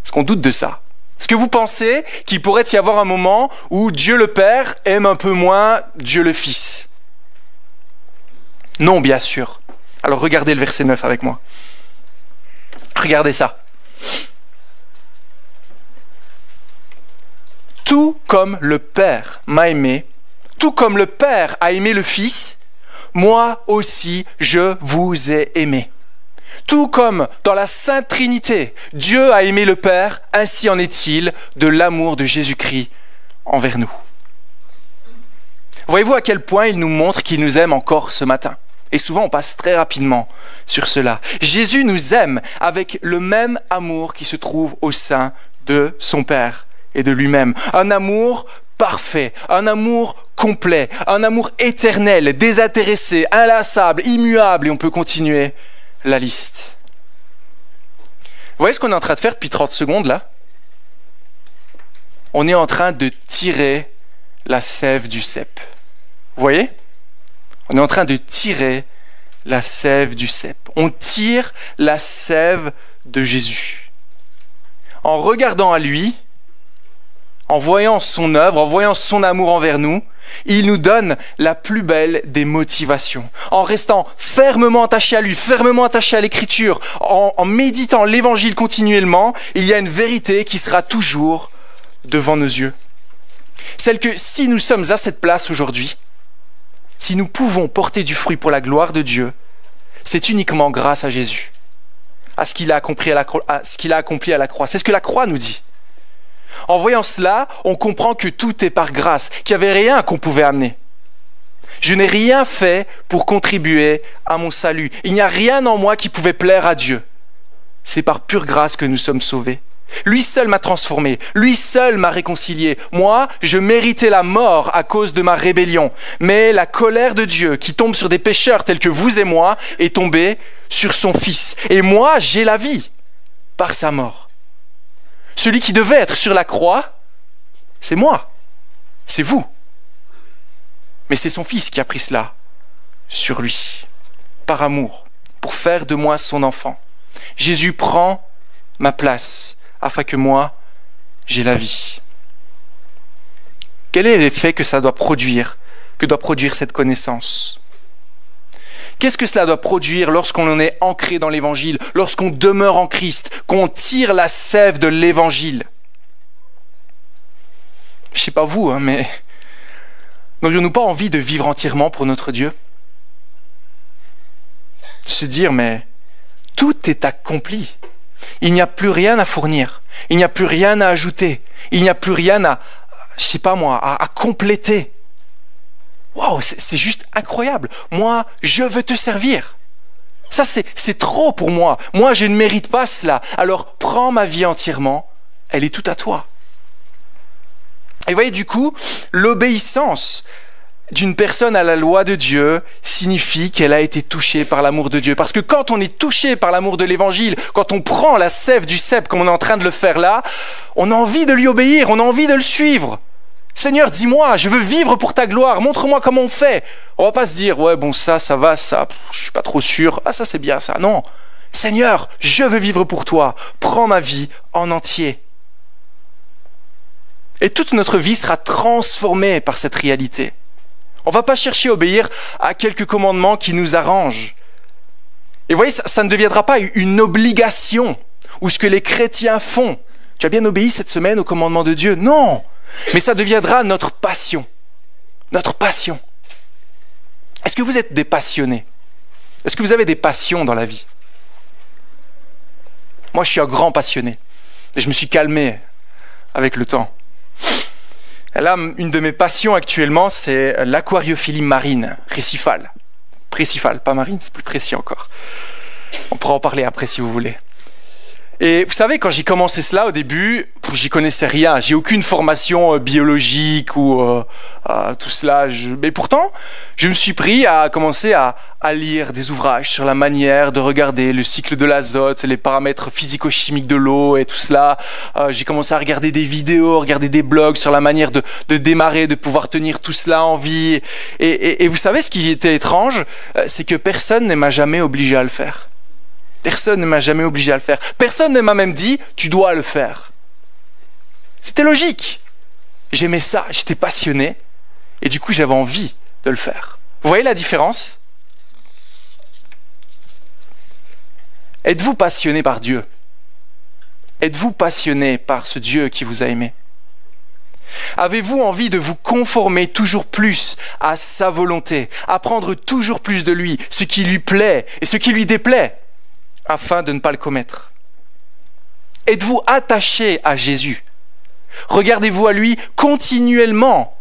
Est-ce qu'on doute de ça? Est-ce que vous pensez qu'il pourrait y avoir un moment où Dieu le Père aime un peu moins Dieu le Fils? Non, bien sûr. Alors regardez le verset 9 avec moi. Regardez ça. Tout comme le Père m'a aimé, tout comme le Père a aimé le Fils, moi aussi je vous ai aimé. Tout comme dans la Sainte Trinité, Dieu a aimé le Père, ainsi en est-il de l'amour de Jésus-Christ envers nous. Voyez-vous à quel point il nous montre qu'il nous aime encore ce matin? Et souvent on passe très rapidement sur cela. Jésus nous aime avec le même amour qui se trouve au sein de son Père et de lui-même. Un amour parfait, un amour complet, un amour éternel, désintéressé, inlassable, immuable, et on peut continuer la liste. Vous voyez ce qu'on est en train de faire depuis 30 secondes là? On est en train de tirer la sève du cep. Vous voyez? On est en train de tirer la sève du cep. On tire la sève de Jésus. En regardant à lui, en voyant son œuvre, en voyant son amour envers nous, il nous donne la plus belle des motivations. En restant fermement attaché à lui, fermement attaché à l'écriture, en méditant l'évangile continuellement, il y a une vérité qui sera toujours devant nos yeux. Celle que si nous sommes à cette place aujourd'hui, si nous pouvons porter du fruit pour la gloire de Dieu, c'est uniquement grâce à Jésus, à ce qu'il a accompli à la croix. C'est ce que la croix nous dit. En voyant cela, on comprend que tout est par grâce, qu'il n'y avait rien qu'on pouvait amener. Je n'ai rien fait pour contribuer à mon salut. Il n'y a rien en moi qui pouvait plaire à Dieu. C'est par pure grâce que nous sommes sauvés. Lui seul m'a transformé, lui seul m'a réconcilié. Moi, je méritais la mort à cause de ma rébellion. Mais la colère de Dieu qui tombe sur des pécheurs tels que vous et moi est tombée sur son Fils. Et moi, j'ai la vie par sa mort. Celui qui devait être sur la croix, c'est moi, c'est vous. Mais c'est son Fils qui a pris cela sur lui, par amour, pour faire de moi son enfant. Jésus prend ma place, afin que moi, j'ai la vie. Quel est l'effet que ça doit produire, cette connaissance? Qu'est-ce que cela doit produire lorsqu'on en est ancré dans l'Évangile, lorsqu'on demeure en Christ, qu'on tire la sève de l'Évangile? Je ne sais pas vous, mais n'aurions-nous pas envie de vivre entièrement pour notre Dieu? Se dire, mais tout est accompli. Il n'y a plus rien à fournir. Il n'y a plus rien à ajouter. Il n'y a plus rien à compléter. Waouh, c'est juste incroyable. Moi, je veux te servir. Ça, c'est trop pour moi. Moi, je ne mérite pas cela. Alors, prends ma vie entièrement. Elle est toute à toi. Et vous voyez, du coup, l'obéissance d'une personne à la loi de Dieu signifie qu'elle a été touchée par l'amour de Dieu. Parce que quand on est touché par l'amour de l'Évangile, quand on prend la sève du cep comme on est en train de le faire là, on a envie de lui obéir, on a envie de le suivre. Seigneur, dis-moi, je veux vivre pour ta gloire, montre-moi comment on fait. On va pas se dire, ouais, bon, ça va, ça, je suis pas trop sûr, ah, ça c'est bien, ça. Non, Seigneur, je veux vivre pour toi, prends ma vie en entier. Et toute notre vie sera transformée par cette réalité. On ne va pas chercher à obéir à quelques commandements qui nous arrangent. Et vous voyez, ça ne deviendra pas une obligation, ou ce que les chrétiens font. Tu as bien obéi cette semaine au commandement de Dieu? Non! Mais ça deviendra notre passion. Notre passion. Est-ce que vous êtes des passionnés? Est-ce que vous avez des passions dans la vie? Moi, je suis un grand passionné. Et je me suis calmé avec le temps. Et là, une de mes passions actuellement, c'est l'aquariophilie marine, récifale. Précifale, pas marine, c'est plus précis encore. On pourra en parler après si vous voulez. Et vous savez, quand j'ai commencé cela au début, j'y connaissais rien. J'ai aucune formation biologique ou tout cela. Mais pourtant, je me suis pris à commencer à lire des ouvrages sur la manière de regarder le cycle de l'azote, les paramètres physico-chimiques de l'eau et tout cela. J'ai commencé à regarder des vidéos, regarder des blogs sur la manière de démarrer, de pouvoir tenir tout cela en vie. Et vous savez, ce qui était étrange, c'est que personne ne m'a jamais obligé à le faire. Personne ne m'a jamais obligé à le faire. Personne ne m'a même dit « tu dois le faire ». C'était logique. J'aimais ça, j'étais passionné et du coup j'avais envie de le faire. Vous voyez la différence? Êtes-vous passionné par Dieu? Êtes-vous passionné par ce Dieu qui vous a aimé? Avez-vous envie de vous conformer toujours plus à sa volonté, apprendre toujours plus de lui, ce qui lui plaît et ce qui lui déplaît, afin de ne pas le commettre? Êtes-vous attaché à Jésus? Regardez-vous à lui continuellement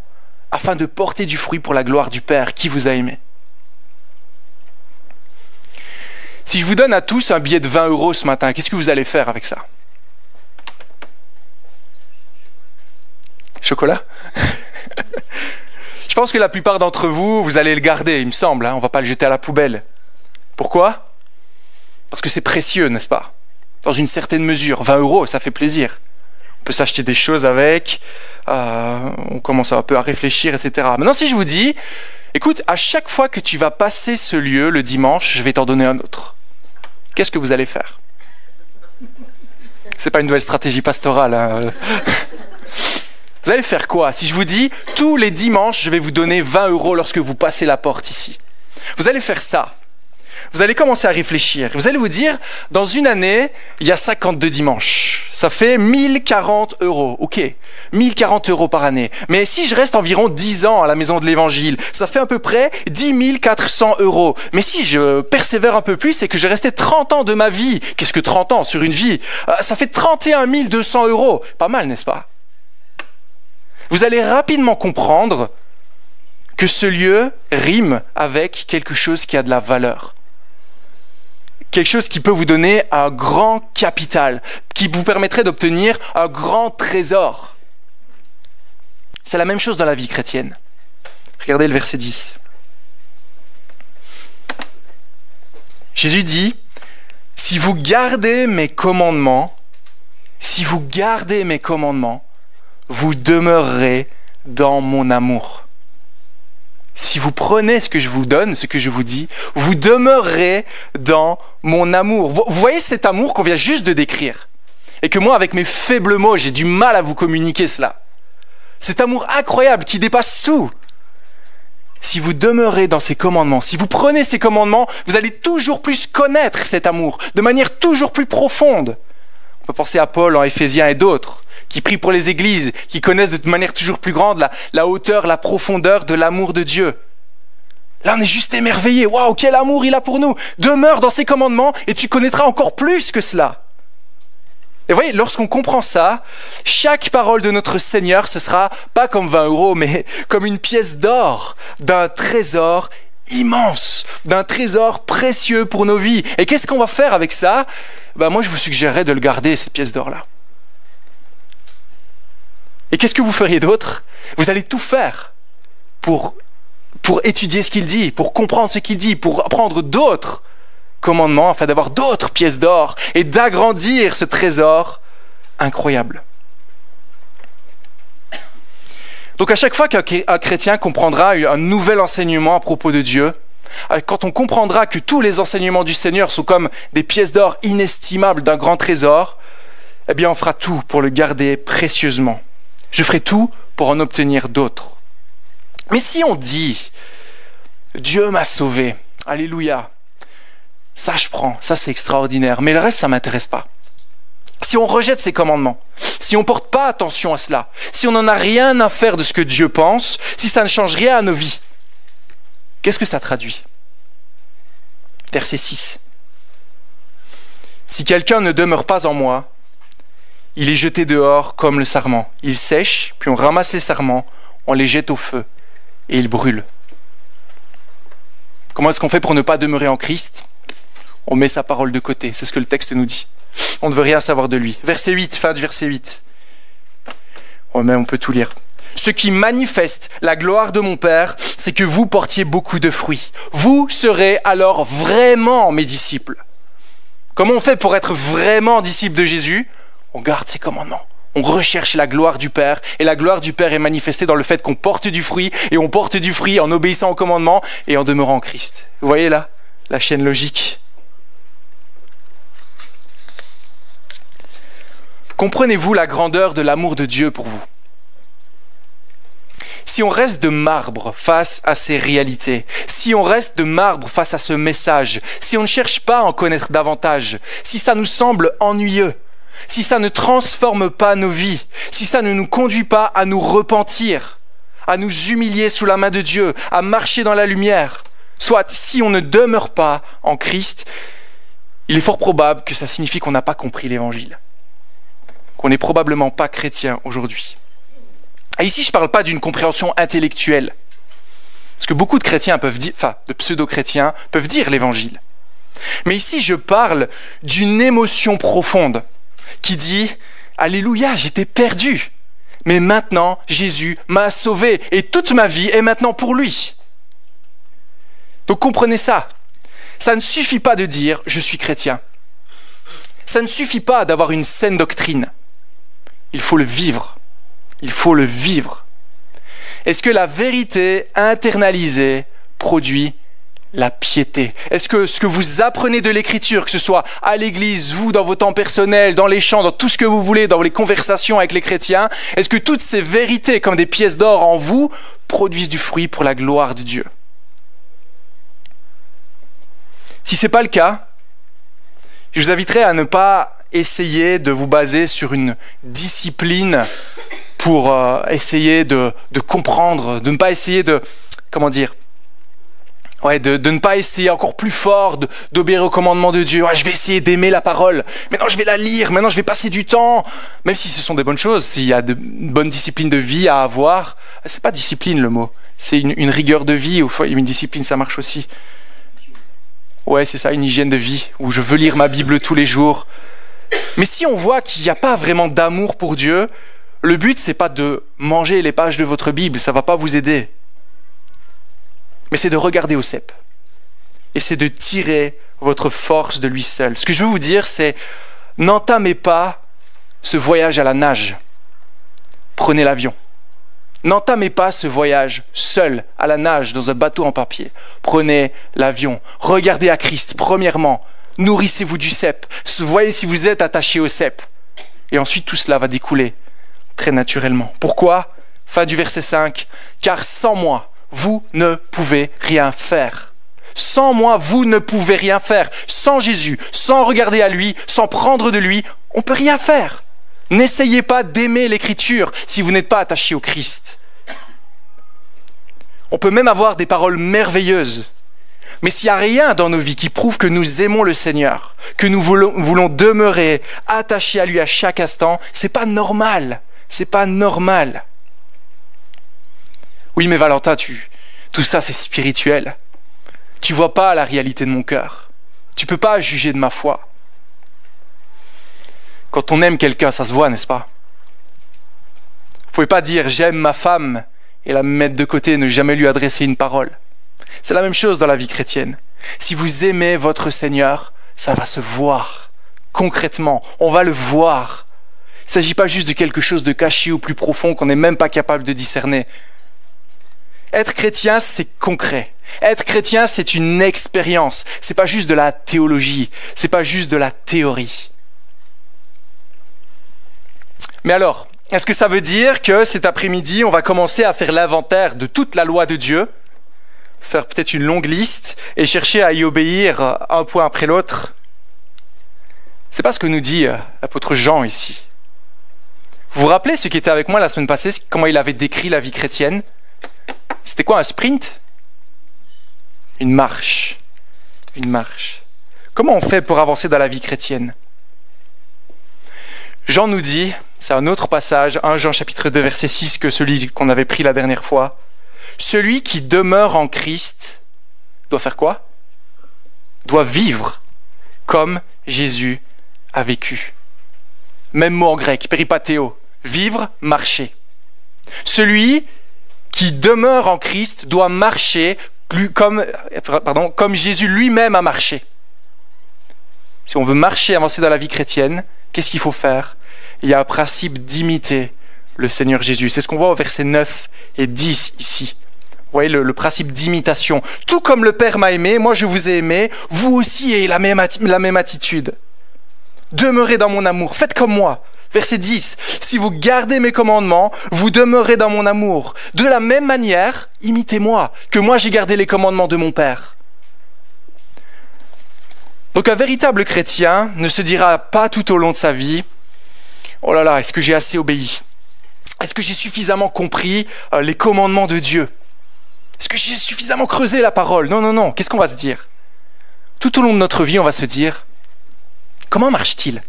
afin de porter du fruit pour la gloire du Père qui vous a aimé. Si je vous donne à tous un billet de 20 € ce matin, qu'est-ce que vous allez faire avec ça? Chocolat? Je pense que la plupart d'entre vous, vous allez le garder, il me semble. On ne va pas le jeter à la poubelle. Pourquoi? Parce que c'est précieux, n'est-ce pas? Dans une certaine mesure. 20 €, ça fait plaisir. On peut s'acheter des choses avec. On commence un peu à réfléchir, etc. Maintenant, si je vous dis, écoute, à chaque fois que tu vas passer ce lieu le dimanche, je vais t'en donner un autre. Qu'est-ce que vous allez faire? C'est pas une nouvelle stratégie pastorale. Vous allez faire quoi si je vous dis, tous les dimanches, je vais vous donner 20 € lorsque vous passez la porte ici? Vous allez faire ça. Vous allez commencer à réfléchir. Vous allez vous dire, dans une année, il y a 52 dimanches. Ça fait 1040 €. Ok, 1040 € par année. Mais si je reste environ 10 ans à la maison de l'Évangile, ça fait à peu près 10 400 €. Mais si je persévère un peu plus et que je restais 30 ans de ma vie, qu'est-ce que 30 ans sur une vie? Ça fait 31 200 €. Pas mal, n'est-ce pas? Vous allez rapidement comprendre que ce lieu rime avec quelque chose qui a de la valeur. Quelque chose qui peut vous donner un grand capital, qui vous permettrait d'obtenir un grand trésor. C'est la même chose dans la vie chrétienne. Regardez le verset 10. Jésus dit, « Si vous gardez mes commandements, vous demeurerez dans mon amour. » Si vous prenez ce que je vous donne, ce que je vous dis, vous demeurerez dans mon amour. Vous voyez cet amour qu'on vient juste de décrire? Et que moi, avec mes faibles mots, j'ai du mal à vous communiquer cela. Cet amour incroyable qui dépasse tout. Si vous demeurez dans ces commandements, si vous prenez ces commandements, vous allez toujours plus connaître cet amour, de manière toujours plus profonde. On peut penser à Paul en Éphésiens et d'autres, qui prient pour les églises, qui connaissent de manière toujours plus grande la hauteur, la profondeur de l'amour de Dieu. Là, on est juste émerveillé. Waouh, quel amour il a pour nous! Demeure dans ses commandements et tu connaîtras encore plus que cela. Et vous voyez, lorsqu'on comprend ça, chaque parole de notre Seigneur, ce sera pas comme 20 €, mais comme une pièce d'or, d'un trésor immense, d'un trésor précieux pour nos vies. Et qu'est-ce qu'on va faire avec ça? Moi, je vous suggérerais de le garder, ces pièces d'or-là. Et qu'est-ce que vous feriez d'autre? Vous allez tout faire pour étudier ce qu'il dit, pour comprendre ce qu'il dit, pour apprendre d'autres commandements, afin d'avoir d'autres pièces d'or et d'agrandir ce trésor incroyable. Donc à chaque fois qu'un chrétien comprendra un nouvel enseignement à propos de Dieu, quand on comprendra que tous les enseignements du Seigneur sont comme des pièces d'or inestimables d'un grand trésor, eh bien on fera tout pour le garder précieusement. Je ferai tout pour en obtenir d'autres. Mais si on dit « Dieu m'a sauvé, alléluia », ça je prends, ça c'est extraordinaire, mais le reste ça ne m'intéresse pas. Si on rejette ses commandements, si on ne porte pas attention à cela, si on n'en a rien à faire de ce que Dieu pense, si ça ne change rien à nos vies, qu'est-ce que ça traduit? Verset 6. « Si quelqu'un ne demeure pas en moi, il est jeté dehors comme le sarment. Il sèche, puis on ramasse les sarments, on les jette au feu, et ils brûlent. » Comment est-ce qu'on fait pour ne pas demeurer en Christ? On met sa parole de côté, c'est ce que le texte nous dit. On ne veut rien savoir de lui. Verset 8, fin du verset 8. On peut tout lire. « Ce qui manifeste la gloire de mon Père, c'est que vous portiez beaucoup de fruits. Vous serez alors vraiment mes disciples. » Comment on fait pour être vraiment disciple de Jésus? On garde ses commandements. On recherche la gloire du Père, et la gloire du Père est manifestée dans le fait qu'on porte du fruit, et on porte du fruit en obéissant aux commandements et en demeurant en Christ. Vous voyez là, la chaîne logique. Comprenez-vous la grandeur de l'amour de Dieu pour vous? Si on reste de marbre face à ces réalités, si on reste de marbre face à ce message, si on ne cherche pas à en connaître davantage, si ça nous semble ennuyeux, si ça ne transforme pas nos vies, si ça ne nous conduit pas à nous repentir, à nous humilier sous la main de Dieu, à marcher dans la lumière, soit si on ne demeure pas en Christ, il est fort probable que ça signifie qu'on n'a pas compris l'Évangile, qu'on n'est probablement pas chrétien aujourd'hui. Et ici, je ne parle pas d'une compréhension intellectuelle, parce que beaucoup de chrétiens peuvent dire, enfin, de pseudo-chrétiens peuvent dire l'Évangile. Mais ici, je parle d'une émotion profonde qui dit « Alléluia, j'étais perdu, mais maintenant Jésus m'a sauvé et toute ma vie est maintenant pour lui. » Donc comprenez ça. Ça ne suffit pas de dire « je suis chrétien ». Ça ne suffit pas d'avoir une saine doctrine. Il faut le vivre. Il faut le vivre. Est-ce que la vérité internalisée produit la piété? Est-ce que ce que vous apprenez de l'Écriture, que ce soit à l'église, vous, dans vos temps personnels, dans les chants, dans tout ce que vous voulez, dans les conversations avec les chrétiens, est-ce que toutes ces vérités, comme des pièces d'or en vous, produisent du fruit pour la gloire de Dieu? Si ce n'est pas le cas, je vous inviterai à ne pas essayer de vous baser sur une discipline pour essayer de comprendre, de ne pas essayer de, de ne pas essayer encore plus fort d'obéir au commandement de Dieu. Je vais essayer d'aimer la parole. Maintenant, je vais la lire. Maintenant, je vais passer du temps. Même si ce sont des bonnes choses, s'il y a de bonnes disciplines de vie à avoir, c'est pas discipline le mot. C'est une rigueur de vie. Ou une discipline, ça marche aussi. Ouais, c'est ça, une hygiène de vie où je veux lire ma Bible tous les jours. Mais si on voit qu'il n'y a pas vraiment d'amour pour Dieu, le but, c'est pas de manger les pages de votre Bible, ça va pas vous aider. Mais c'est de regarder au cep. Et c'est de tirer votre force de lui seul. Ce que je veux vous dire, c'est n'entamez pas ce voyage à la nage. Prenez l'avion. N'entamez pas ce voyage seul à la nage dans un bateau en papier. Prenez l'avion. Regardez à Christ, premièrement. Nourrissez-vous du cep. Voyez si vous êtes attaché au cep. Et ensuite, tout cela va découler très naturellement. Pourquoi? Fin du verset 5. Car sans moi, vous ne pouvez rien faire. Sans moi, vous ne pouvez rien faire. Sans Jésus, sans regarder à lui, sans prendre de lui, on ne peut rien faire. N'essayez pas d'aimer l'Écriture si vous n'êtes pas attaché au Christ. On peut même avoir des paroles merveilleuses. Mais s'il n'y a rien dans nos vies qui prouve que nous aimons le Seigneur, que nous voulons demeurer attachés à lui à chaque instant, c'est pas normal. C'est pas normal. Oui, mais Valentin, tout ça c'est spirituel. Tu vois pas la réalité de mon cœur. Tu peux pas juger de ma foi. Quand on aime quelqu'un, ça se voit, n'est-ce pas? Vous pouvez pas dire j'aime ma femme et la mettre de côté et ne jamais lui adresser une parole. C'est la même chose dans la vie chrétienne. Si vous aimez votre Seigneur, ça va se voir concrètement. On va le voir. Il ne s'agit pas juste de quelque chose de caché ou plus profond qu'on n'est même pas capable de discerner. Être chrétien, c'est concret. Être chrétien, c'est une expérience. C'est pas juste de la théologie. C'est pas juste de la théorie. Mais alors, est-ce que ça veut dire que cet après-midi, on va commencer à faire l'inventaire de toute la loi de Dieu, faire peut-être une longue liste et chercher à y obéir un point après l'autre? C'est pas ce que nous dit l'apôtre Jean ici. Vous vous rappelez ce qui était avec moi la semaine passée, comment il avait décrit la vie chrétienne? C'était quoi, un sprint? Une marche. Une marche. Comment on fait pour avancer dans la vie chrétienne? Jean nous dit, c'est un autre passage, 1 Jean chapitre 2 verset 6 que celui qu'on avait pris la dernière fois. Celui qui demeure en Christ doit faire quoi? Doit vivre comme Jésus a vécu. Même mot en grec, peripathéo, vivre, marcher. Celui qui demeure en Christ doit marcher comme Jésus lui-même a marché. Si on veut marcher, avancer dans la vie chrétienne, qu'est-ce qu'il faut faire? Il y a un principe d'imiter le Seigneur Jésus. C'est ce qu'on voit au verset 9 et 10 ici. Vous voyez le principe d'imitation. Tout comme le Père m'a aimé, moi je vous ai aimé, vous aussi ayez la même attitude. Demeurez dans mon amour, faites comme moi. Verset 10, si vous gardez mes commandements, vous demeurez dans mon amour. De la même manière, imitez-moi, que moi j'ai gardé les commandements de mon Père. Donc un véritable chrétien ne se dira pas tout au long de sa vie, oh là là, est-ce que j'ai assez obéi? Est-ce que j'ai suffisamment compris les commandements de Dieu? Est-ce que j'ai suffisamment creusé la parole? Non, non, non, qu'est-ce qu'on va se dire? Tout au long de notre vie, on va se dire, comment marche-t-il?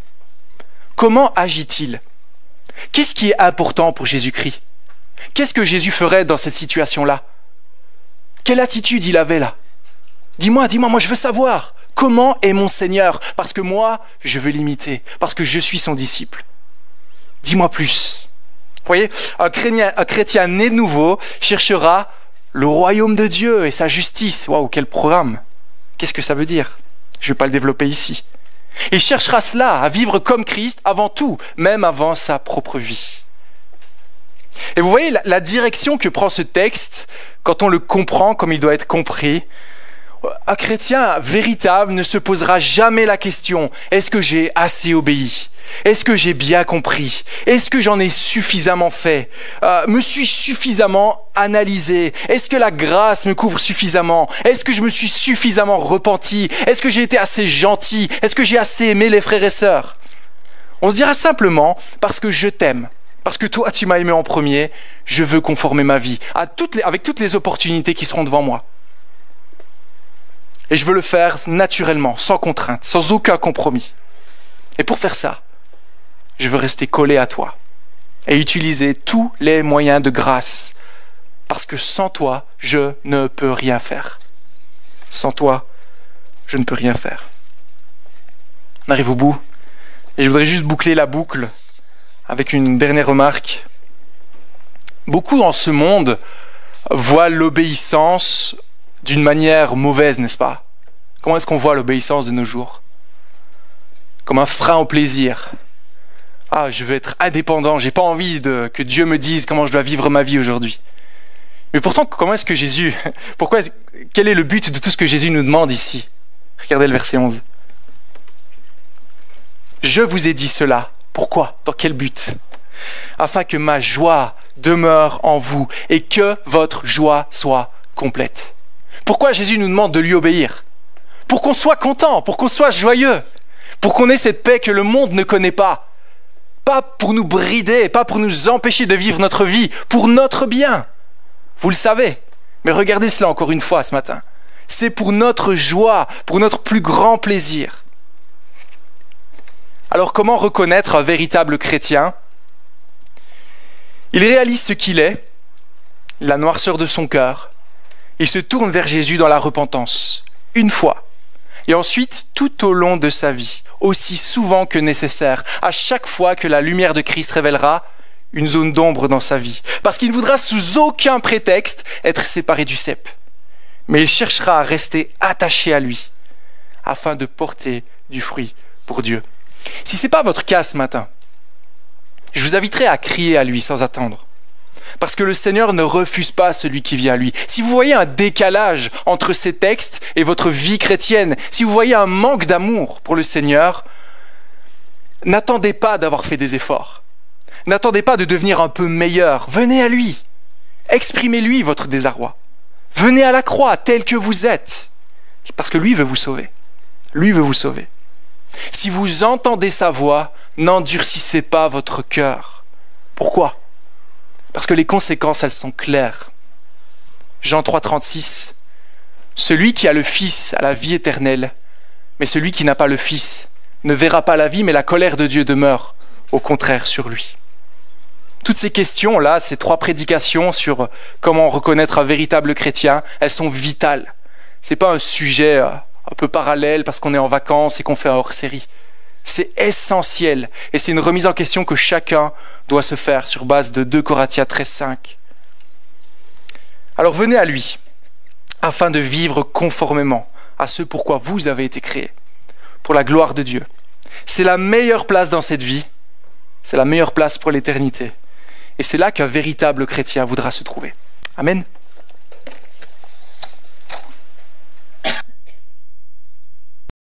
Comment agit-il? Qu'est-ce qui est important pour Jésus-Christ? Qu'est-ce que Jésus ferait dans cette situation-là? Quelle attitude il avait là? Dis-moi, moi je veux savoir. Comment est mon Seigneur? Parce que moi, je veux l'imiter, parce que je suis son disciple. Dis-moi plus. Vous voyez, un chrétien né de nouveau cherchera le royaume de Dieu et sa justice. Waouh, quel programme! Qu'est-ce que ça veut dire? Je ne vais pas le développer ici. Il cherchera cela, à vivre comme Christ avant tout, même avant sa propre vie. Et vous voyez la direction que prend ce texte, quand on le comprend comme il doit être compris, Un chrétien véritable ne se posera jamais la question « Est-ce que j'ai assez obéi ? Est-ce que j'ai bien compris ? Est-ce que j'en ai suffisamment fait ? Me suis-je suffisamment analysé ? Est-ce que la grâce me couvre suffisamment ? Est-ce que je me suis suffisamment repenti ? Est-ce que j'ai été assez gentil ? Est-ce que j'ai assez aimé les frères et sœurs ? On se dira simplement « Parce que je t'aime ». Parce que toi, tu m'as aimé en premier, je veux conformer ma vie avec toutes les opportunités qui seront devant moi. Et je veux le faire naturellement, sans contrainte, sans aucun compromis. Et pour faire ça, je veux rester collé à toi et utiliser tous les moyens de grâce. Parce que sans toi, je ne peux rien faire. Sans toi, je ne peux rien faire. On arrive au bout. Et je voudrais juste boucler la boucle avec une dernière remarque. Beaucoup dans ce monde voient l'obéissance d'une manière mauvaise, n'est-ce pas ? Comment est-ce qu'on voit l'obéissance de nos jours ? Comme un frein au plaisir. Ah, je veux être indépendant, j'ai pas envie que Dieu me dise comment je dois vivre ma vie aujourd'hui. Mais pourtant, comment est-ce que Jésus... Quel est le but de tout ce que Jésus nous demande ici ? Regardez le verset 11. Je vous ai dit cela. Pourquoi ? Dans quel but ? Afin que ma joie demeure en vous et que votre joie soit complète. Pourquoi Jésus nous demande de lui obéir ? Pour qu'on soit content, pour qu'on soit joyeux, pour qu'on ait cette paix que le monde ne connaît pas. Pas pour nous brider, pas pour nous empêcher de vivre notre vie, pour notre bien. Vous le savez, mais regardez cela encore une fois ce matin. C'est pour notre joie, pour notre plus grand plaisir. Alors comment reconnaître un véritable chrétien ? Il réalise ce qu'il est, la noirceur de son cœur. Il se tourne vers Jésus dans la repentance, une fois. Et ensuite, tout au long de sa vie, aussi souvent que nécessaire, à chaque fois que la lumière de Christ révélera une zone d'ombre dans sa vie. Parce qu'il ne voudra sous aucun prétexte être séparé du cep. Mais il cherchera à rester attaché à lui, afin de porter du fruit pour Dieu. Si ce n'est pas votre cas ce matin, je vous inviterai à crier à lui sans attendre. Parce que le Seigneur ne refuse pas celui qui vient à lui. Si vous voyez un décalage entre ces textes et votre vie chrétienne, si vous voyez un manque d'amour pour le Seigneur, n'attendez pas d'avoir fait des efforts. N'attendez pas de devenir un peu meilleur. Venez à lui. Exprimez-lui votre désarroi. Venez à la croix tel que vous êtes. Parce que lui veut vous sauver. Lui veut vous sauver. Si vous entendez sa voix, n'endurcissez pas votre cœur. Pourquoi ? Parce que les conséquences, elles sont claires. Jean 3, 36. Celui qui a le Fils a la vie éternelle, mais celui qui n'a pas le Fils ne verra pas la vie, mais la colère de Dieu demeure, au contraire, sur lui. Toutes ces questions-là, ces 3 prédications sur comment reconnaître un véritable chrétien, elles sont vitales. Ce n'est pas un sujet un peu parallèle parce qu'on est en vacances et qu'on fait un hors-série. C'est essentiel et c'est une remise en question que chacun doit se faire sur base de 2 Corinthiens 13, 5. Alors venez à lui afin de vivre conformément à ce pourquoi vous avez été créés, pour la gloire de Dieu. C'est la meilleure place dans cette vie, c'est la meilleure place pour l'éternité et c'est là qu'un véritable chrétien voudra se trouver. Amen.